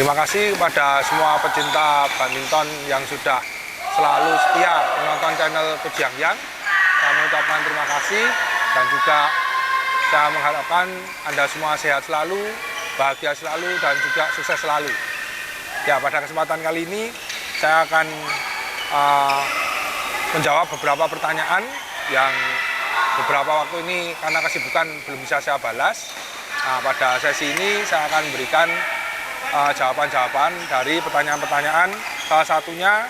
Terima kasih kepada semua pecinta badminton yang sudah selalu setia menonton channel Coach Yang. Saya mengucapkan terima kasih dan juga saya mengharapkan Anda semua sehat selalu, bahagia selalu, dan juga sukses selalu. Ya, pada kesempatan kali ini saya akan menjawab beberapa pertanyaan yang beberapa waktu ini karena kesibukan belum bisa saya balas. Nah, pada sesi ini saya akan memberikan jawaban-jawaban dari pertanyaan-pertanyaan, salah satunya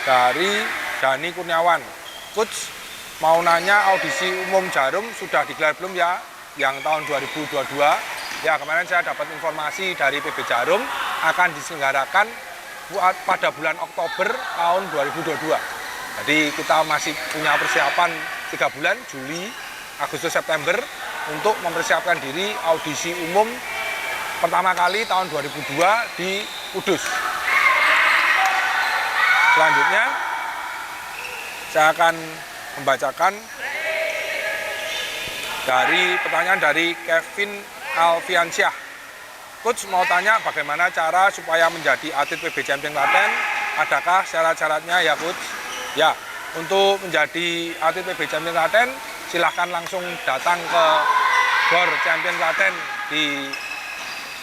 dari Dani Kurniawan. Coach, mau nanya audisi umum Jarum sudah digelar belum ya? Yang tahun 2022. Ya, kemarin saya dapat informasi dari PB Jarum akan diselenggarakan pada bulan Oktober tahun 2022. Jadi kita masih punya persiapan 3 bulan, Juli, Agustus, September, untuk mempersiapkan diri audisi umum pertama kali tahun 2002 di Kudus. Selanjutnya, saya akan membacakan dari pertanyaan dari Kevin Alfiansyah. Coach mau tanya bagaimana cara supaya menjadi atlet PB Champion Klaten? Adakah syarat-syaratnya ya Coach? Ya, untuk menjadi atlet PB Champion Klaten, silahkan langsung datang ke GOR Champion Klaten di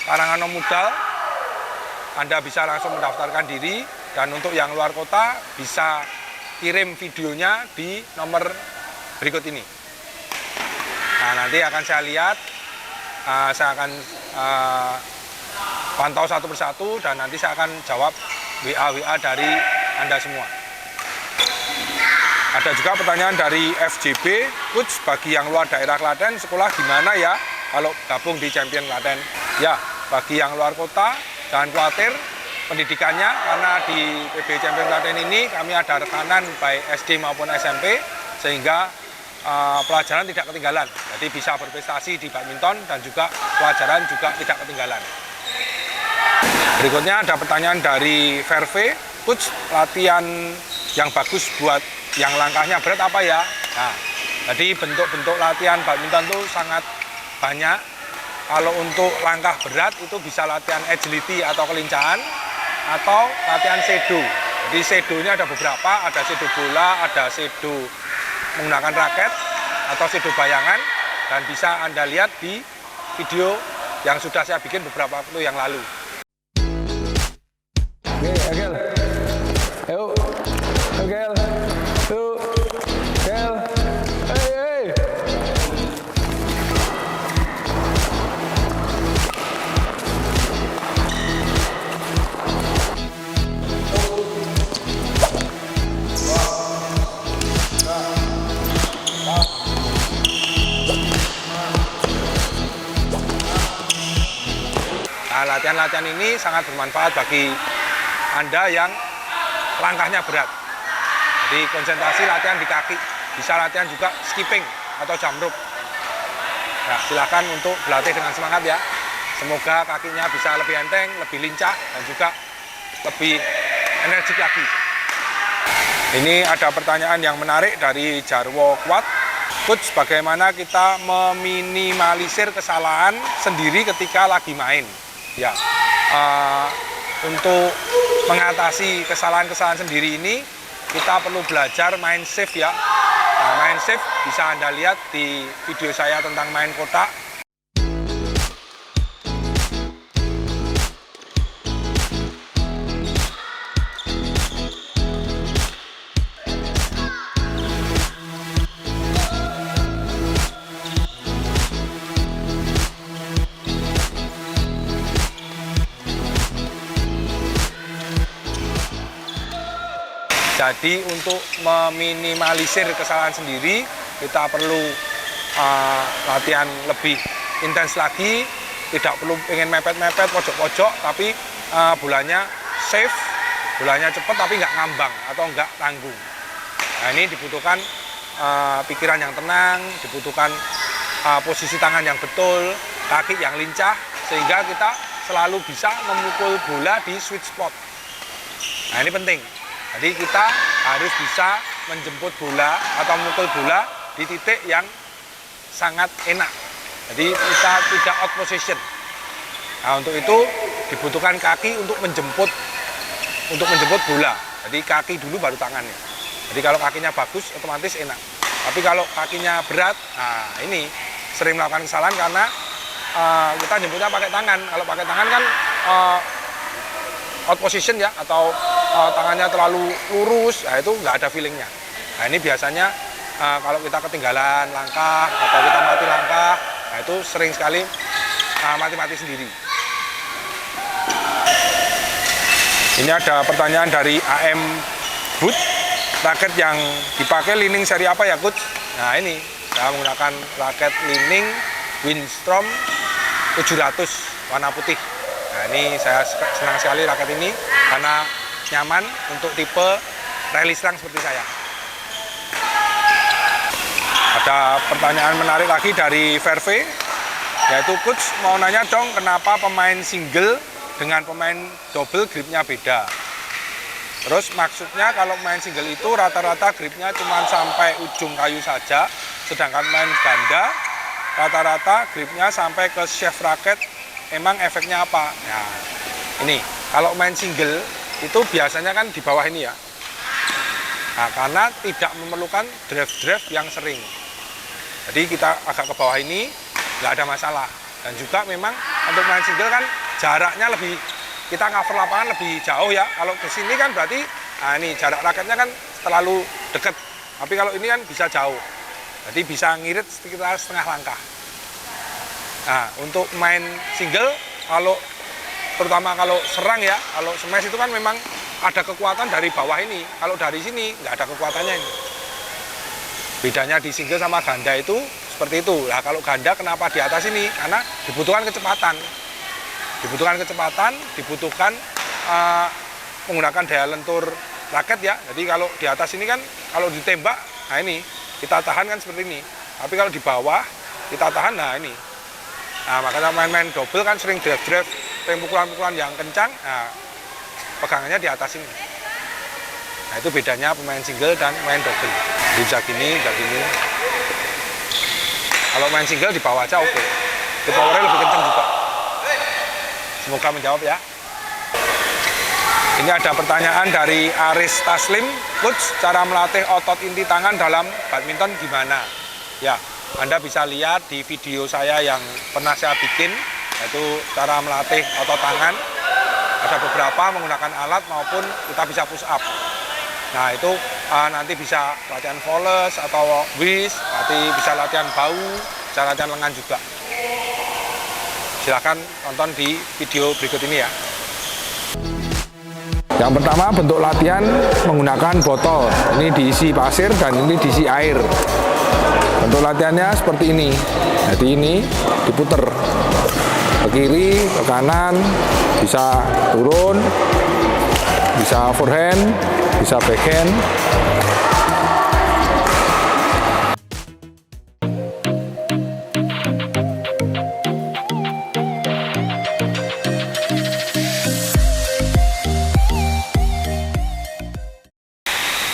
Karangano Mudal. Anda bisa langsung mendaftarkan diri, dan untuk yang luar kota bisa kirim videonya di nomor berikut ini. Nah, nanti akan saya lihat, saya akan pantau satu persatu, dan nanti saya akan jawab WA dari Anda semua. Ada juga pertanyaan dari FJB, Coach, bagi yang luar daerah Klaten, sekolah gimana ya kalau gabung di Champion Klaten? Ya, bagi yang luar kota, jangan khawatir pendidikannya, karena di PB Champion Klaten ini kami ada rekanan baik SD maupun SMP, sehingga pelajaran tidak ketinggalan. Jadi bisa berprestasi di badminton dan juga pelajaran juga tidak ketinggalan. Berikutnya ada pertanyaan dari Verve, Coach, latihan yang bagus buat yang langkahnya berat apa ya? Nah, jadi bentuk-bentuk latihan badminton itu sangat banyak. Kalau untuk langkah berat itu bisa latihan agility atau kelincahan, atau latihan sedo. Jadi sedonya ada beberapa, ada sedo bola, ada sedo menggunakan raket, atau sedo bayangan, dan bisa Anda lihat di video yang sudah saya bikin beberapa waktu yang lalu. Oke, Agel. Ayo. Agel. Tuh. Agel. Hey. Nah, latihan-latihan ini sangat bermanfaat bagi Anda yang langkahnya berat. Jadi konsentrasi latihan di kaki, bisa latihan juga skipping atau jump rope. Nah, silakan untuk berlatih dengan semangat ya. Semoga kakinya bisa lebih enteng, lebih lincah, dan juga lebih energik lagi. Ini ada pertanyaan yang menarik dari Jarwo Kuat. Coach, bagaimana kita meminimalisir kesalahan sendiri ketika lagi main? Ya, untuk mengatasi kesalahan-kesalahan sendiri ini, kita perlu belajar main safe ya. Nah, main safe bisa Anda lihat di video saya tentang main kotak. Jadi untuk meminimalisir kesalahan sendiri, kita perlu latihan lebih intens lagi, tidak perlu pengen mepet-mepet, pojok-pojok, tapi bolanya safe, bolanya cepat tapi nggak ngambang atau nggak tanggung. Nah, ini dibutuhkan pikiran yang tenang, dibutuhkan posisi tangan yang betul, kaki yang lincah, sehingga kita selalu bisa memukul bola di sweet spot. Nah, ini penting. Jadi kita harus bisa menjemput bola atau memukul bola di titik yang sangat enak. Jadi kita tidak out position. Nah, untuk itu dibutuhkan kaki untuk menjemput bola. Jadi kaki dulu baru tangannya. Jadi kalau kakinya bagus otomatis enak. Tapi kalau kakinya berat, nah ini sering melakukan kesalahan karena kita jemputnya pakai tangan. Kalau pakai tangan kan out position ya, atau tangannya terlalu lurus, nah itu nggak ada feelingnya. Nah ini biasanya kalau kita ketinggalan langkah atau kita mati langkah, nah itu sering sekali mati-mati sendiri. Ini ada pertanyaan dari AM Boot, raket yang dipakai Li-Ning seri apa ya Coach? Nah ini saya menggunakan raket Li-Ning Windstorm 700 warna putih. Nah ini saya senang sekali raket ini karena nyaman untuk tipe rally serang seperti saya. Ada pertanyaan menarik lagi dari Verve, yaitu Coach mau nanya dong kenapa pemain single dengan pemain double gripnya beda. Terus maksudnya kalau main single itu rata-rata gripnya cuma sampai ujung kayu saja, sedangkan main ganda rata-rata gripnya sampai ke shaft raket. Emang efeknya apa? Nah, ini kalau main single itu biasanya kan di bawah ini ya. Nah, karena tidak memerlukan drive yang sering. Jadi kita agak ke bawah ini nggak ada masalah. Dan juga memang untuk main single kan jaraknya lebih, kita cover lapangan lebih jauh ya. Kalau ke sini kan berarti, nah ini jarak raketnya kan terlalu dekat. Tapi kalau ini kan bisa jauh. Jadi bisa ngirit sekitar setengah langkah. Nah, untuk main single, terutama kalau serang ya, kalau smash itu kan memang ada kekuatan dari bawah ini. Kalau dari sini nggak ada kekuatannya ini. Bedanya di single sama ganda itu seperti itu. Nah, kalau ganda kenapa di atas ini? Karena dibutuhkan kecepatan. Dibutuhkan menggunakan daya lentur raket ya. Jadi kalau di atas ini kan, kalau ditembak, nah ini, kita tahan kan seperti ini. Tapi kalau di bawah, kita tahan, nah ini. Nah, makanya main-main double kan sering drive, sering pukulan-pukulan yang kencang, nah, pegangannya di atas ini. Nah, itu bedanya pemain single dan main double. Bisa gini. Kalau main single di bawah aja oke. Di powernya lebih kencang juga. Semoga menjawab ya. Ini ada pertanyaan dari Aris Taslim, Coach, cara melatih otot inti tangan dalam badminton gimana? Ya, Anda bisa lihat di video saya yang pernah saya bikin, yaitu cara melatih otot tangan. Ada beberapa menggunakan alat maupun kita bisa push up. Nah itu nanti bisa latihan voles atau whisk, nanti bisa latihan bau, bisa latihan lengan juga. Silahkan tonton di video berikut ini ya. Yang pertama bentuk latihan menggunakan botol. Ini diisi pasir dan ini diisi air. Bentuk latihannya seperti ini. Jadi ini diputer ke kiri, ke kanan, bisa turun, bisa forehand, bisa backhand.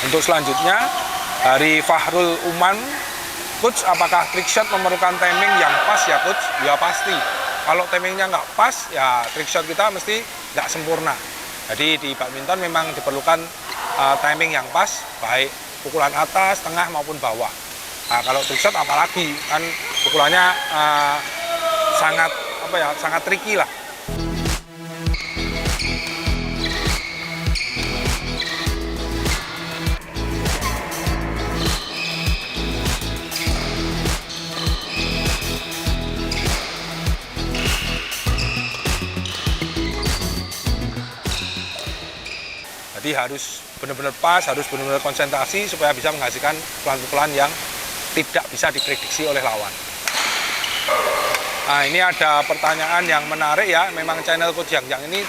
Untuk selanjutnya dari Fahrul Uman, Coach, apakah trick shot memerlukan timing yang pas ya Coach? Ya pasti. Kalau timingnya nggak pas, ya trick shot kita mesti nggak sempurna. Jadi di badminton memang diperlukan timing yang pas, baik pukulan atas, tengah maupun bawah. Nah, kalau trick shot apalagi kan pukulannya sangat tricky lah. Jadi harus benar-benar pas, harus benar-benar konsentrasi supaya bisa menghasilkan pukulan-pukulan yang tidak bisa diprediksi oleh lawan. Nah, ini ada pertanyaan yang menarik ya. Memang channel Coach Yang ini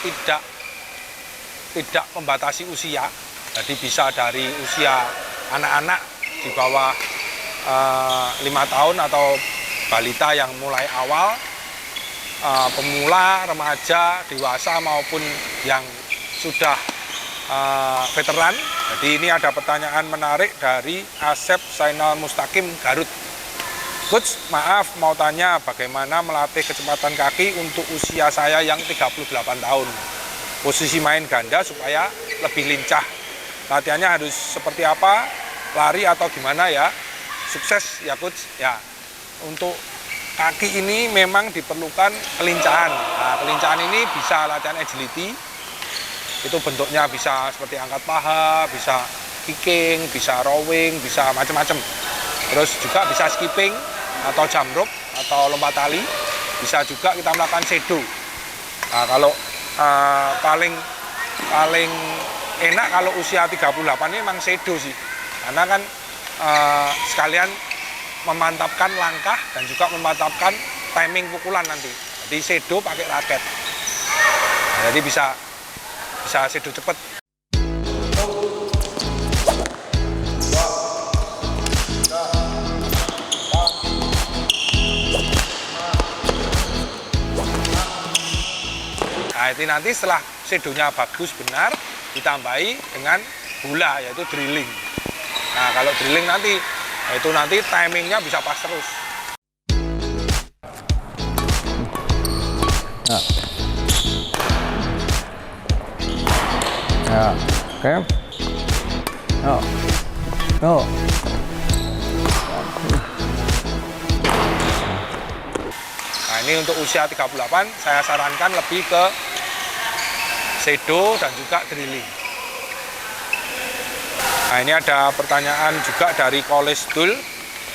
tidak membatasi usia. Jadi bisa dari usia anak-anak di bawah 5 tahun atau balita yang mulai awal, pemula, remaja, dewasa maupun yang sudah veteran. Jadi ini ada pertanyaan menarik dari Asep Zainal Mustaqim Garut. Coach, maaf mau tanya bagaimana melatih kecepatan kaki untuk usia saya yang 38 tahun. Posisi main ganda supaya lebih lincah. Latihannya harus seperti apa? Lari atau gimana ya? Sukses ya Coach. Ya, untuk kaki ini memang diperlukan kelincahan. Nah, kelincahan ini bisa latihan agility. Itu bentuknya bisa seperti angkat paha, bisa kicking, bisa rowing, bisa macam-macam. Terus juga bisa skipping atau jump rope atau lompat tali. Bisa juga kita melakukan shadow. Nah, kalau paling enak kalau usia 38 ini memang shadow sih. Karena kan sekalian memantapkan langkah dan juga memantapkan timing pukulan nanti. Jadi shadow pakai raket. Nah, jadi bisa shadow cepet. Nah, ini nanti setelah shadownya bagus benar, ditambahi dengan bola, yaitu drilling. Nah, kalau drilling nanti, itu nanti timingnya bisa pas terus. Ya. Ya, oke. Yo. Yo. Nah, ini untuk usia 38, saya sarankan lebih ke shadow dan juga drilling. Nah, ini ada pertanyaan juga dari Kolesdul.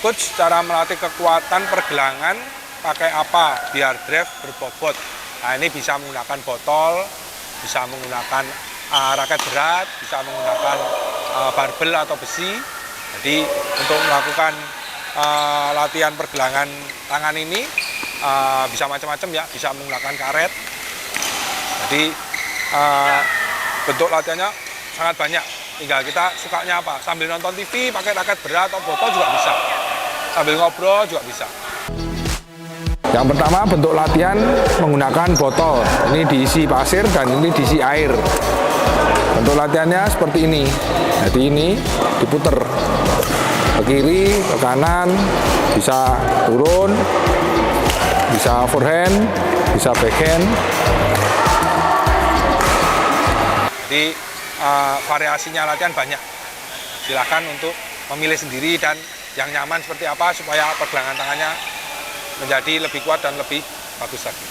Coach, cara melatih kekuatan pergelangan pakai apa biar drive berbobot? Nah, ini bisa menggunakan botol, bisa menggunakan raket berat, bisa menggunakan barbel atau besi. Jadi untuk melakukan latihan pergelangan tangan ini bisa macam-macam ya, bisa menggunakan karet. Jadi bentuk latihannya sangat banyak. Tinggal kita sukanya apa, sambil nonton TV pakai raket berat atau botol juga bisa, sambil ngobrol juga bisa. Yang pertama bentuk latihan menggunakan botol. Ini diisi pasir dan ini diisi air. Bentuk latihannya seperti ini. Jadi ini diputer ke kiri, ke kanan, bisa turun, bisa forehand, bisa backhand. Jadi variasinya latihan banyak. Silahkan untuk memilih sendiri dan yang nyaman seperti apa supaya pergelangan tangannya menjadi lebih kuat dan lebih bagus lagi.